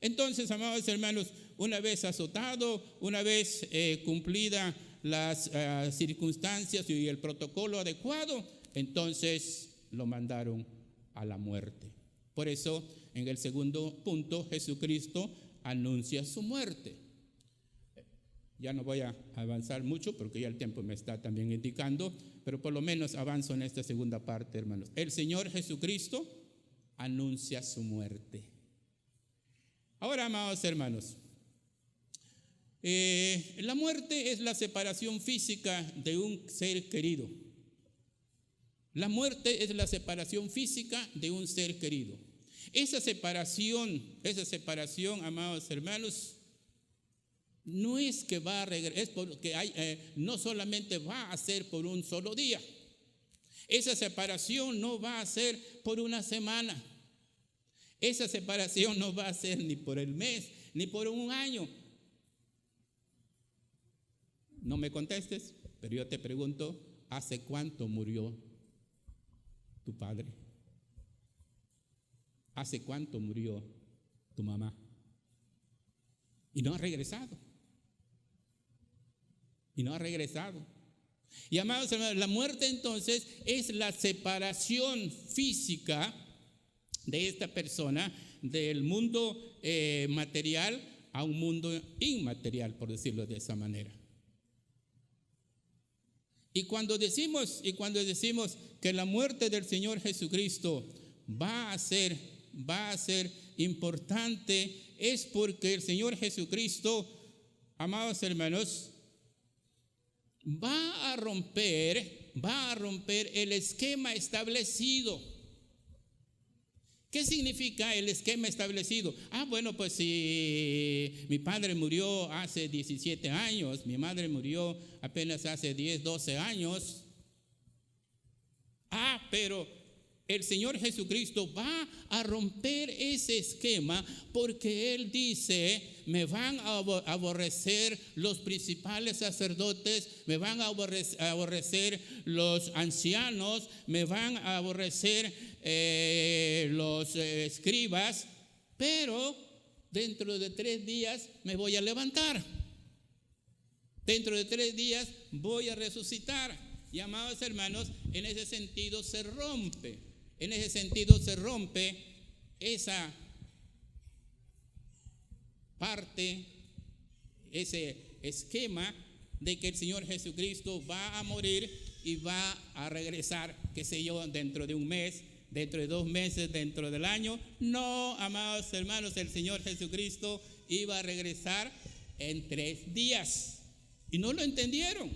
Entonces, amados hermanos, una vez azotado, una vez cumplida las circunstancias y el protocolo adecuado, entonces lo mandaron a la muerte. Por eso, en el segundo punto, Jesucristo anuncia su muerte. Ya no voy a avanzar mucho porque ya el tiempo me está también indicando, pero por lo menos avanzo en esta segunda parte, hermanos. El Señor Jesucristo anuncia su muerte. Ahora, amados hermanos, la muerte es la separación física de un ser querido. La muerte es la separación física de un ser querido. Esa separación, amados hermanos, no es que va a regresar, es porque no solamente va a ser por un solo día. Esa separación no va a ser por una semana. Esa separación no va a ser ni por el mes, ni por un año. No me contestes, pero yo te pregunto, ¿hace cuánto murió tu padre? ¿Hace cuánto murió tu mamá? Y no ha regresado. Y amados hermanos, la muerte entonces es la separación física de esta persona del mundo material a un mundo inmaterial, por decirlo de esa manera. Y cuando decimos que la muerte del Señor Jesucristo va a ser importante, es porque el Señor Jesucristo, amados hermanos, va a romper el esquema establecido. ¿Qué significa el esquema establecido? Bueno, pues si mi padre murió hace 17 años, mi madre murió apenas hace 10, 12 años. Pero el Señor Jesucristo va a romper ese esquema porque Él dice, me van a aborrecer los principales sacerdotes, me van a aborrecer los ancianos, me van a aborrecer los escribas, pero dentro de 3 días me voy a levantar. Dentro de 3 días voy a resucitar. Y amados hermanos, en ese sentido se rompe esa parte, ese esquema de que el Señor Jesucristo va a morir y va a regresar, qué sé yo, dentro de un mes, dentro de 2 meses, dentro del año. No, amados hermanos, el Señor Jesucristo iba a regresar en 3 días. Y no lo entendieron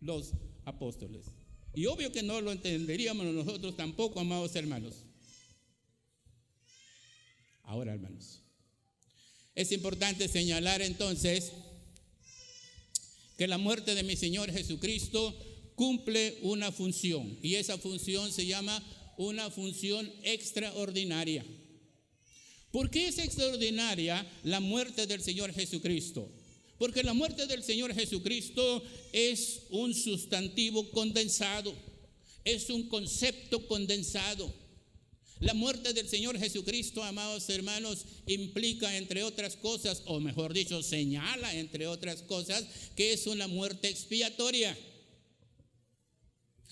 los apóstoles. Y obvio que no lo entenderíamos nosotros tampoco, amados hermanos. Ahora, hermanos, es importante señalar entonces que la muerte de mi Señor Jesucristo cumple una función, y esa función se llama una función extraordinaria. ¿Por qué es extraordinaria la muerte del Señor Jesucristo? Porque la muerte del Señor Jesucristo es un sustantivo condensado, es un concepto condensado. La muerte del Señor Jesucristo, amados hermanos, implica, entre otras cosas, o mejor dicho, señala, entre otras cosas, que es una muerte expiatoria.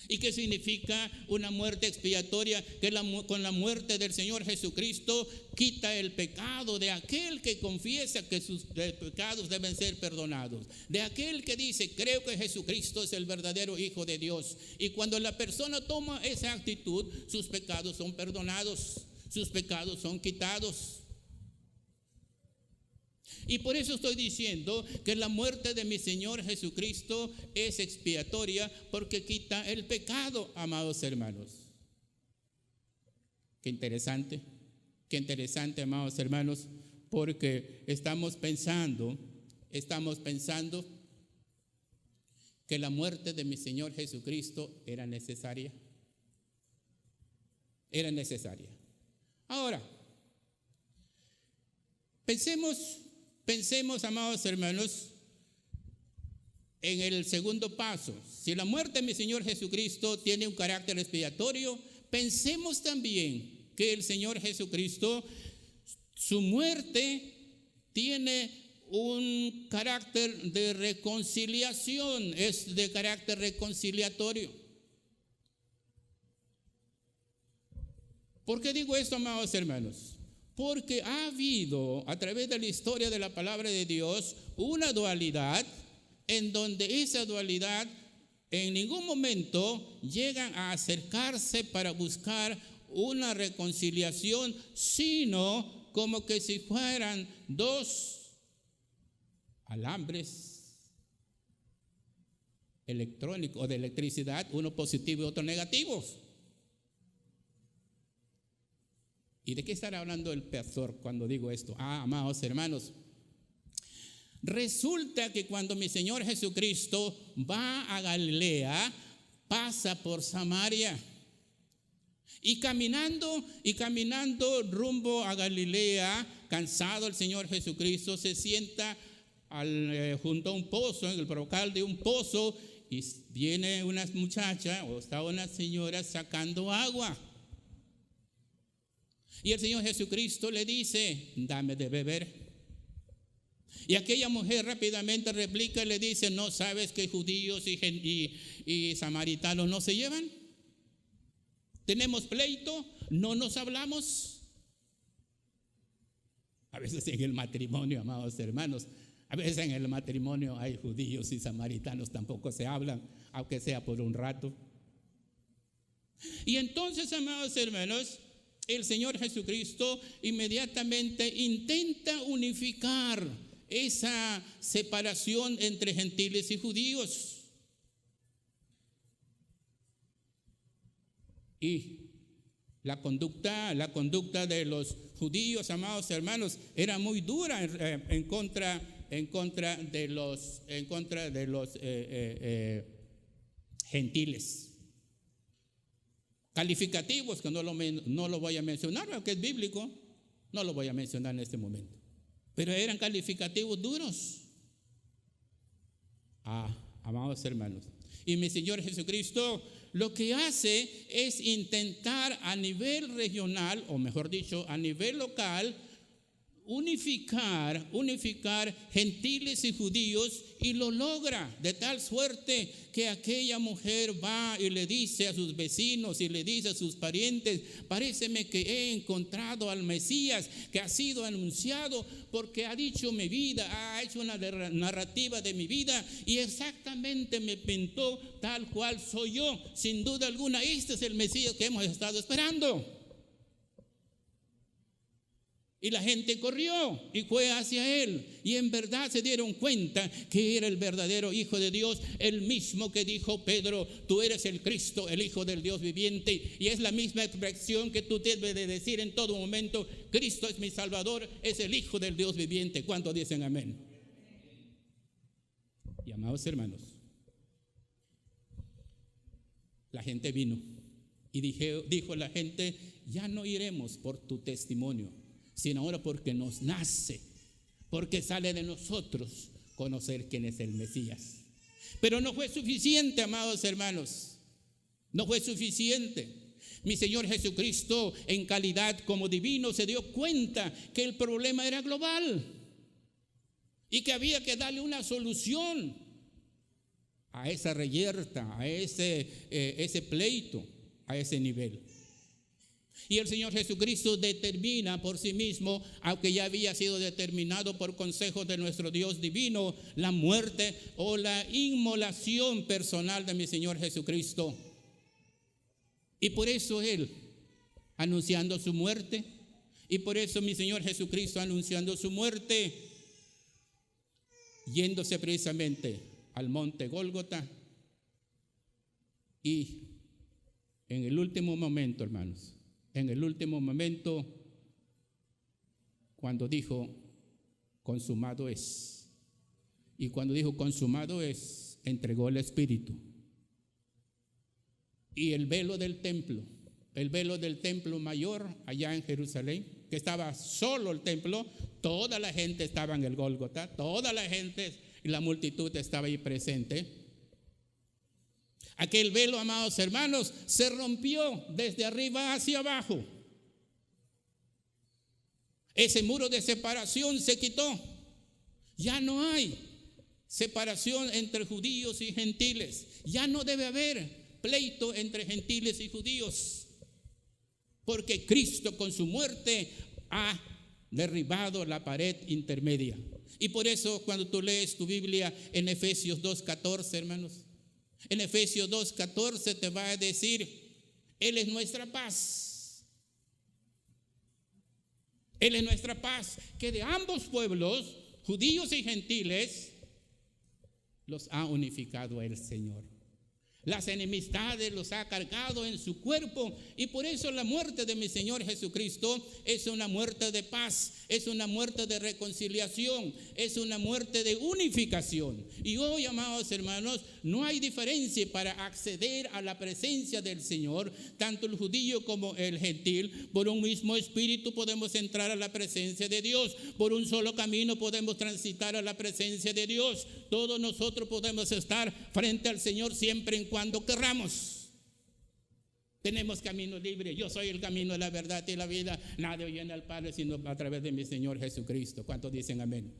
¿Y qué significa una muerte expiatoria? Que con la muerte del Señor Jesucristo quita el pecado de aquel que confiesa que sus pecados deben ser perdonados, de aquel que dice, creo que Jesucristo es el verdadero Hijo de Dios. Y cuando la persona toma esa actitud, sus pecados son perdonados, sus pecados son quitados. Y por eso estoy diciendo que la muerte de mi Señor Jesucristo es expiatoria, porque quita el pecado, amados hermanos. Qué interesante, amados hermanos, porque estamos pensando que la muerte de mi Señor Jesucristo era necesaria. Era necesaria. Ahora, Pensemos, amados hermanos, en el segundo paso. Si la muerte de mi Señor Jesucristo tiene un carácter expiatorio, pensemos también que el Señor Jesucristo, su muerte tiene un carácter de reconciliación, es de carácter reconciliatorio. ¿Por qué digo esto, amados hermanos? Porque ha habido, a través de la historia de la palabra de Dios, una dualidad en donde esa dualidad en ningún momento llegan a acercarse para buscar una reconciliación, sino como que si fueran 2 alambres electrónicos o de electricidad, uno positivo y otro negativo. ¿Y de qué estará hablando el pastor cuando digo esto? Amados hermanos, resulta que cuando mi Señor Jesucristo va a Galilea, pasa por Samaria. Y caminando rumbo a Galilea, cansado el Señor Jesucristo se sienta junto a un pozo, en el brocal de un pozo, y viene una muchacha o está una señora sacando agua. Y el Señor Jesucristo le dice, dame de beber. Y aquella mujer rápidamente replica y le dice, ¿no sabes que judíos y samaritanos no se llevan? ¿Tenemos pleito? ¿No nos hablamos? A veces en el matrimonio, amados hermanos, a veces en el matrimonio hay judíos y samaritanos, tampoco se hablan, aunque sea por un rato. Y entonces, amados hermanos, el Señor Jesucristo inmediatamente intenta unificar esa separación entre gentiles y judíos. Y la conducta de los judíos, amados hermanos, era muy dura en contra de los gentiles. Calificativos que no lo voy a mencionar, porque es bíblico, no lo voy a mencionar en este momento. Pero eran calificativos duros. Amados hermanos. Y mi Señor Jesucristo lo que hace es intentar a nivel regional, o mejor dicho, a nivel local, unificar gentiles y judíos, y lo logra de tal suerte que aquella mujer va y le dice a sus vecinos y le dice a sus parientes, paréceme que he encontrado al Mesías que ha sido anunciado, porque ha dicho mi vida, ha hecho una narrativa de mi vida y exactamente me pintó tal cual soy yo. Sin duda alguna, este es el Mesías que hemos estado esperando. Y la gente corrió y fue hacia él. Y en verdad se dieron cuenta que era el verdadero Hijo de Dios, el mismo que dijo Pedro: tú eres el Cristo, el Hijo del Dios viviente. Y es la misma expresión que tú debes de decir en todo momento: Cristo es mi Salvador, es el Hijo del Dios viviente. ¿Cuántos dicen amén? Y amados hermanos, la gente vino y dijo la gente: ya no iremos por tu testimonio, sino ahora porque nos nace, porque sale de nosotros conocer quién es el Mesías. Pero no fue suficiente, amados hermanos, no fue suficiente. Mi Señor Jesucristo, en calidad como divino, se dio cuenta que el problema era global y que había que darle una solución a esa reyerta, a ese pleito, a ese nivel. Y el Señor Jesucristo determina por sí mismo, aunque ya había sido determinado por consejo de nuestro Dios divino, la muerte o la inmolación personal de mi Señor Jesucristo. Y por eso Él, anunciando su muerte, y por eso mi Señor Jesucristo, anunciando su muerte, yéndose precisamente al monte Gólgota, y en el último momento, hermanos, en el último momento, cuando dijo: consumado es. Y cuando dijo consumado es, entregó el Espíritu. Y el velo del templo mayor allá en Jerusalén, que estaba solo el templo, toda la gente estaba en el Gólgota, toda la gente y la multitud estaba ahí presente. Aquel velo, amados hermanos, se rompió desde arriba hacia abajo. Ese muro de separación se quitó. Ya no hay separación entre judíos y gentiles. Ya no debe haber pleito entre gentiles y judíos, porque Cristo con su muerte ha derribado la pared intermedia. Y por eso cuando tú lees tu Biblia en Efesios 2:14, hermanos, en Efesios 2:14 te va a decir: Él es nuestra paz. Él es nuestra paz, que de ambos pueblos, judíos y gentiles, los ha unificado el Señor. Las enemistades los ha cargado en su cuerpo, y por eso la muerte de mi Señor Jesucristo es una muerte de paz, es una muerte de reconciliación, es una muerte de unificación. Y hoy, amados hermanos, no hay diferencia para acceder a la presencia del Señor. Tanto el judío como el gentil, por un mismo espíritu podemos entrar a la presencia de Dios. Por un solo camino podemos transitar a la presencia de Dios. Todos nosotros podemos estar frente al Señor siempre en cuando querramos. Tenemos camino libre. Yo soy el camino, la verdad y la vida. Nadie viene al Padre sino a través de mi Señor Jesucristo. ¿Cuántos dicen amén?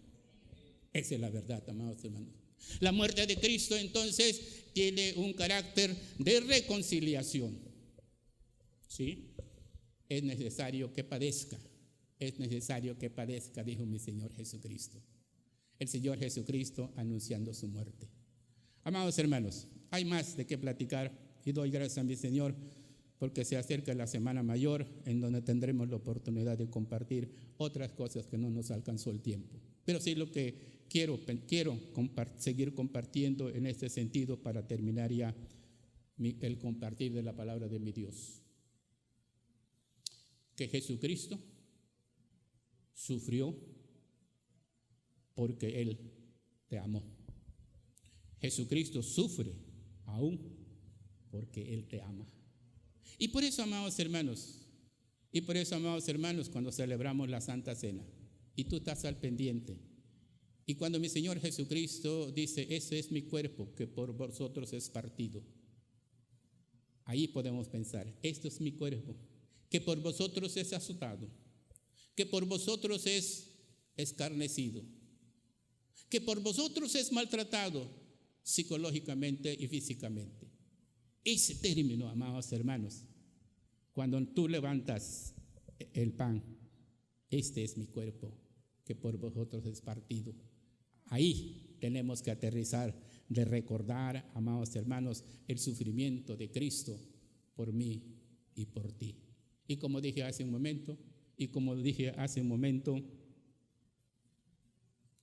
Esa es la verdad, amados hermanos. La muerte de Cristo entonces tiene un carácter de reconciliación. ¿Sí? Es necesario que padezca. Es necesario que padezca, dijo mi Señor Jesucristo. El Señor Jesucristo anunciando su muerte. Amados hermanos, hay más de qué platicar, y doy gracias a mi Señor porque se acerca la Semana Mayor, en donde tendremos la oportunidad de compartir otras cosas que no nos alcanzó el tiempo. Pero sí lo que quiero seguir compartiendo en este sentido para terminar ya el compartir de la palabra de mi Dios. Que Jesucristo sufrió porque Él te amó. Jesucristo sufre aún porque Él te ama. Y por eso, amados hermanos, cuando celebramos la Santa Cena, y tú estás al pendiente, y cuando mi Señor Jesucristo dice: ese es mi cuerpo que por vosotros es partido, ahí podemos pensar: esto es mi cuerpo que por vosotros es azotado, que por vosotros es escarnecido, que por vosotros es maltratado psicológicamente y físicamente. Ese término, amados hermanos, cuando tú levantas el pan: este es mi cuerpo que por vosotros es partido. Ahí tenemos que aterrizar de recordar, amados hermanos, el sufrimiento de Cristo por mí y por ti. Y como dije hace un momento, Y como dije hace un momento,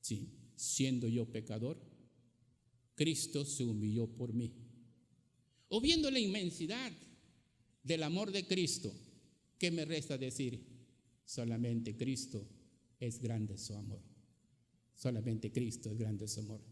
sí, siendo yo pecador, Cristo se humilló por mí. O viendo la inmensidad del amor de Cristo, ¿qué me resta decir? Solamente Cristo es grande su amor. Solamente Cristo es grande su amor.